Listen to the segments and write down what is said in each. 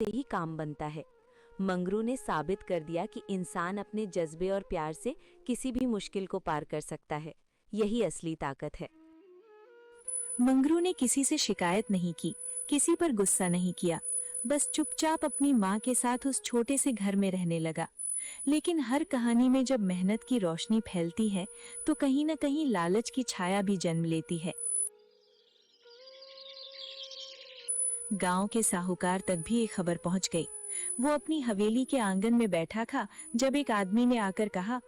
से ही काम बनता है। मंगरू ने साबित कर दिया कि इंसान अपने जज्बे और प्यार से किसी भी मुश्किल को पार कर सकता है। यही असली ताकत है। मंगरू ने किसी से शिकायत नहीं की, किसी पर गुस्सा नहीं किया, बस चुपचाप अपनी माँ के साथ उस छोटे से घर में रहने लगा। लेकिन हर कहानी में जब मेहनत की रोशनी फैलती है तो कहीं न कहीं लालच की छाया भी जन्म लेती है। गांव के साहूकार तक भी एक खबर पहुंच गई। वो अपनी हवेली के आंगन में बैठा था जब एक आदमी ने आकर कहा,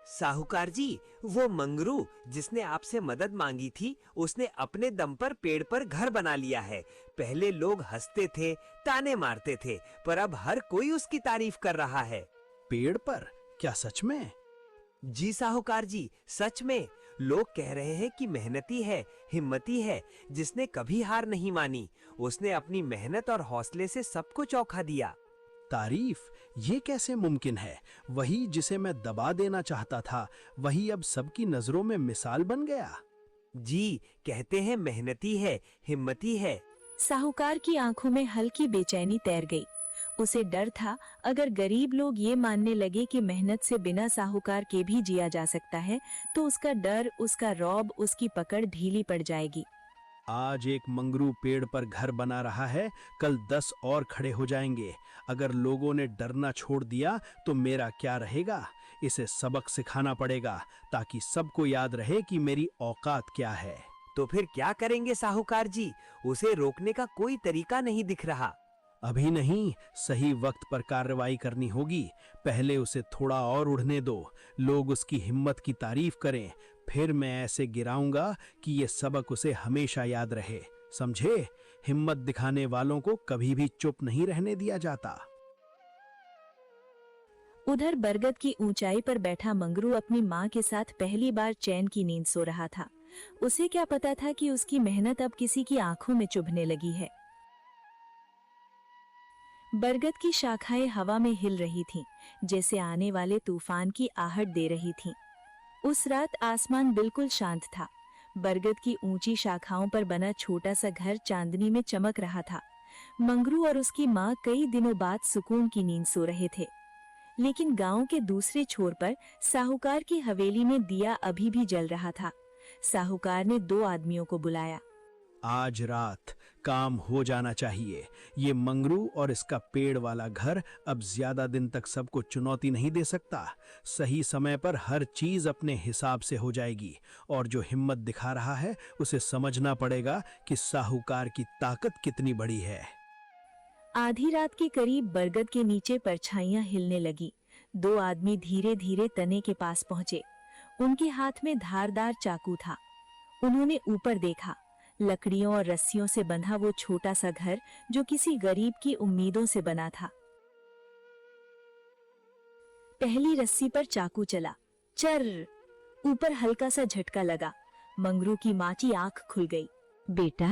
साहूकार जी, वो मंगरू जिसने आपसे मदद मांगी थी, उसने अपने दम पर पेड़ पर घर बना लिया है। पहले लोग हंसते थे, ताने मारते थे, पर अब हर कोई उसकी तारीफ कर रहा है। पेड़ पर? क्या सच में? जी साहूकार जी, सच में। लोग कह रहे हैं कि मेहनती है, हिम्मती है, जिसने कभी हार नहीं मानी। उसने अपनी मेहनत और हौसले से सबको चौंका दिया। तारीफ? ये कैसे मुमकिन है? वही जिसे मैं दबा देना चाहता था, वही अब सबकी नजरों में मिसाल बन गया। जी, कहते हैं मेहनती है, हिम्मती है। साहूकार की आंखों में हल्की बेचैनी तैर गई। उसे डर था, अगर गरीब लोग ये मानने लगे कि मेहनत से बिना साहूकार के भी जिया जा सकता है, तो उसका डर, उसका रौब, उसकी पकड़ ढीली पड़ जाएगी। आज एक मंगरू पेड़ पर घर बना रहा है, कल 10 और खड़े हो जाएंगे। अगर लोगों ने डरना छोड़ दिया तो मेरा क्या रहेगा? इसे सबक सिखाना पड़ेगा ताकि सबको याद रहे कि मेरी औकात क्या है। तो फिर क्या करेंगे साहूकार जी? उसे रोकने का कोई तरीका नहीं दिख रहा। अभी नहीं, सही वक्त पर कार्रवाई करनी होगी। पहले उसे थोड़ा और उड़ने दो, लोग उसकी हिम्मत की तारीफ करें, फिर मैं ऐसे गिराऊंगा कि ये सबक उसे हमेशा याद रहे। समझे? हिम्मत दिखाने वालों को कभी भी चुप नहीं रहने दिया जाता। उधर बरगद की ऊंचाई पर बैठा मंगरू अपनी माँ के साथ पहली बार चैन की नींद सो रहा था। उसे क्या पता था कि उसकी मेहनत अब किसी की आंखों में चुभने लगी है। बरगद की शाखाएं हवा में हिल रही थीं, जैसे आने वाले तूफान की आहट दे रही थीं। उस रात आसमान बिल्कुल शांत था। बरगद की ऊंची शाखाओं पर बना छोटा सा घर चांदनी में चमक रहा था। मंगरू और उसकी माँ कई दिनों बाद सुकून की नींद सो रहे थे। लेकिन गांव के दूसरे छोर पर साहूकार की हवेली में दिया अभी भी जल रहा था। साहूकार ने 2 आदमियों को बुलाया। आज रात काम हो जाना चाहिए। ये मंगरू और इसका पेड़ वाला घर अब ज्यादा दिन तक सबको चुनौती नहीं दे सकता। सही समय पर हर चीज अपने हिसाब से हो जाएगी, और जो हिम्मत दिखा रहा है उसे समझना पड़ेगा कि साहूकार की ताकत कितनी बड़ी है। आधी रात के करीब बरगद के नीचे परछाइयां हिलने लगी। 2 आदमी धीरे धीरे तने के पास पहुंचे। उनके हाथ में धारदार चाकू था। उन्होंने ऊपर देखा। लकड़ियों और रस्सियों से बंधा वो छोटा सा घर जो किसी गरीब की उम्मीदों से बना था। पहली रस्सी पर चाकू चला, चर। ऊपर हल्का सा झटका लगा। मंगरू की माँ की आंख खुल गई। बेटा,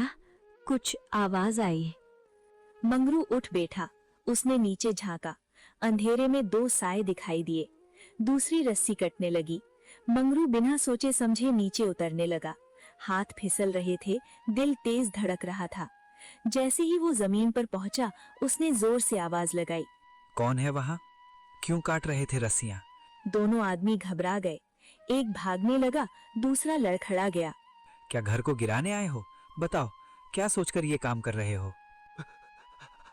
कुछ आवाज आई। मंगरू उठ बैठा। उसने नीचे झांका। अंधेरे में 2 साए दिखाई दिए। दूसरी रस्सी कटने लगी। मंगरू बिना सोचे समझे नीचे उतरने लगा। हाथ फिसल रहे थे, दिल तेज धड़क रहा था। जैसे ही वो जमीन पर पहुंचा, उसने जोर से आवाज लगाई। कौन है वहां? क्यों काट रहे थे रस्सियां? दोनों आदमी घबरा गए। एक भागने लगा, दूसरा लड़खड़ा गया। क्या घर को गिराने आए हो? बताओ, क्या सोचकर ये काम कर रहे हो?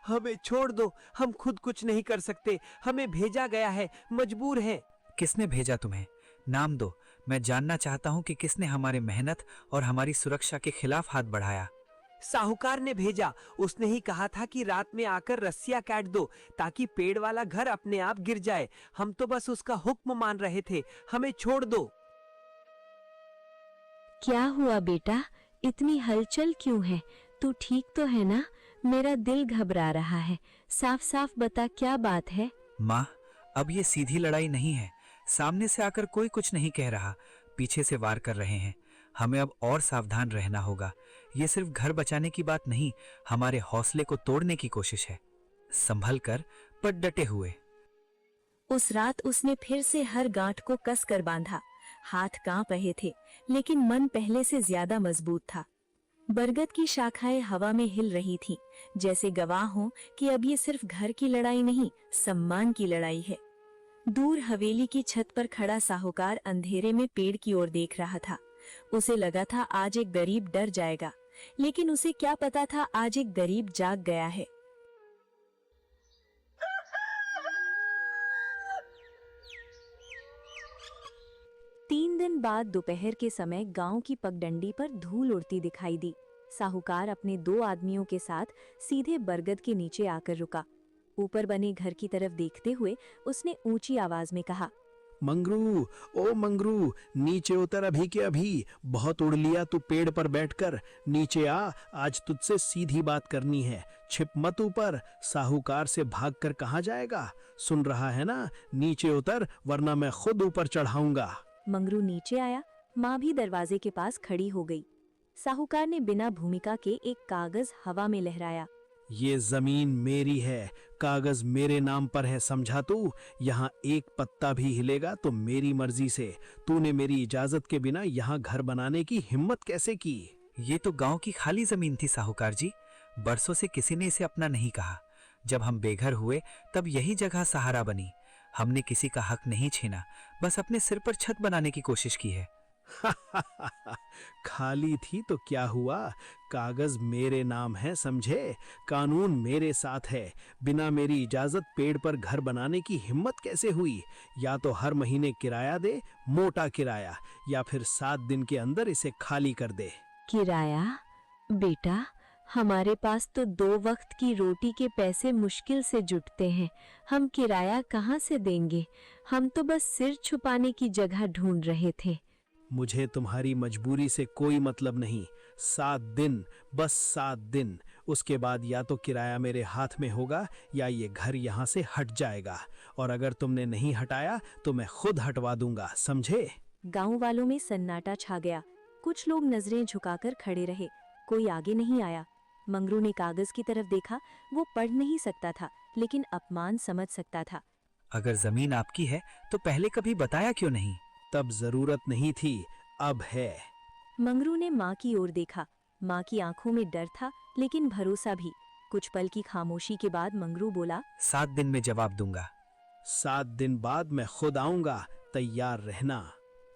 हमें छोड़ दो, हम खुद कुछ नहीं कर सकते। हमें भेजा गया है, मजबूर हैं। किसने भेजा तुम्हें? नाम दो। मैं जानना चाहता हूँ कि किसने हमारे मेहनत और हमारी सुरक्षा के खिलाफ हाथ बढ़ाया। साहूकार ने भेजा। उसने ही कहा था कि रात में आकर रस्सियां काट दो ताकि पेड़ वाला घर अपने आप गिर जाए। हम तो बस उसका हुक्म मान रहे थे। हमें छोड़ दो। क्या हुआ बेटा? इतनी हलचल क्यों है? तू ठीक तो है ना? मेरा दिल घबरा रहा है। साफ साफ बता, क्या बात है? माँ, अब ये सीधी लड़ाई नहीं है। सामने से आकर कोई कुछ नहीं कह रहा, पीछे से वार कर रहे हैं। हमें अब और सावधान रहना होगा। ये सिर्फ घर बचाने की बात नहीं, हमारे हौसले को तोड़ने की कोशिश है। संभल कर, पर डटे हुए। उस रात उसने फिर से हर गांठ को कस कर बांधा। हाथ कांप रहे थे, लेकिन मन पहले से ज्यादा मजबूत था। बरगद की शाखाएं हवा में हिल रही थीं, जैसे गवाह हों कि अब ये सिर्फ घर की लड़ाई नहीं, सम्मान की लड़ाई है। दूर हवेली की छत पर खड़ा साहूकार अंधेरे में पेड़ की ओर देख रहा था। उसे लगा था आज एक गरीब डर जाएगा, लेकिन उसे क्या पता था आज एक गरीब जाग गया है। तीन दिन बाद दोपहर के समय गांव की पगडंडी पर धूल उड़ती दिखाई दी। साहूकार अपने 2 आदमियों के साथ सीधे बरगद के नीचे आकर रुका। ऊपर बने घर की तरफ देखते हुए उसने ऊंची आवाज में कहा, मंगरू, ओ मंगरू, नीचे उतर अभी के अभी। बहुत उड़ लिया तू पेड़ पर बैठकर। नीचे आ, आज तुझसे सीधी बात करनी है। छिप मत ऊपर, साहूकार से भागकर कहाँ जाएगा? सुन रहा है ना? नीचे उतर वरना मैं खुद ऊपर चढ़ाऊंगा। मंगरू नीचे आया। माँ भी दरवाजे के पास खड़ी हो गई। साहूकार ने बिना भूमिका के एक कागज हवा में लहराया। ये जमीन मेरी है, कागज मेरे नाम पर है, समझा तू? यहाँ एक पत्ता भी हिलेगा तो मेरी मर्जी से। तूने मेरी इजाजत के बिना यहाँ घर बनाने की हिम्मत कैसे की? ये तो गांव की खाली जमीन थी साहूकार जी। बरसों से किसी ने इसे अपना नहीं कहा। जब हम बेघर हुए तब यही जगह सहारा बनी। हमने किसी का हक नहीं छीना, बस अपने सिर पर छत बनाने की कोशिश की है। खाली थी तो क्या हुआ? कागज मेरे नाम है, समझे? कानून मेरे साथ है। बिना मेरी इजाजत पेड़ पर घर बनाने की हिम्मत कैसे हुई? या तो हर महीने किराया दे, मोटा किराया, या फिर 7 दिन के अंदर इसे खाली कर दे। किराया? बेटा, हमारे पास तो 2 वक्त की रोटी के पैसे मुश्किल से जुटते हैं। हम किराया कहाँ से देंगे? हम तो बस सिर छुपाने की जगह ढूंढ रहे थे। मुझे तुम्हारी मजबूरी से कोई मतलब नहीं। 7 दिन, बस 7 दिन। उसके बाद या तो किराया मेरे हाथ में होगा या ये घर यहाँ से हट जाएगा। और अगर तुमने नहीं हटाया तो मैं खुद हटवा दूंगा, समझे? गांव वालों में सन्नाटा छा गया। कुछ लोग नजरें झुकाकर खड़े रहे। कोई आगे नहीं आया। मंगरू ने कागज की तरफ देखा। वो पढ़ नहीं सकता था, लेकिन अपमान समझ सकता था। अगर जमीन आपकी है तो पहले कभी बताया क्यों नहीं? तब जरूरत नहीं थी, अब है। मंगरू ने माँ की ओर देखा। माँ की आंखों में डर था, लेकिन भरोसा भी। कुछ पल की खामोशी के बाद मंगरू बोला, 7 दिन में जवाब दूंगा। 7 दिन बाद मैं खुद आऊंगा, तैयार रहना।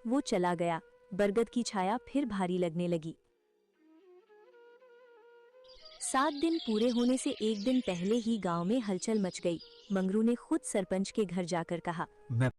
वो चला गया। बरगद की छाया फिर भारी लगने लगी। 7 दिन पूरे होने से एक दिन पहले ही गांव में हलचल मच गई। मंगरू ने खुद सरपंच के घर जाकर कहा, मैं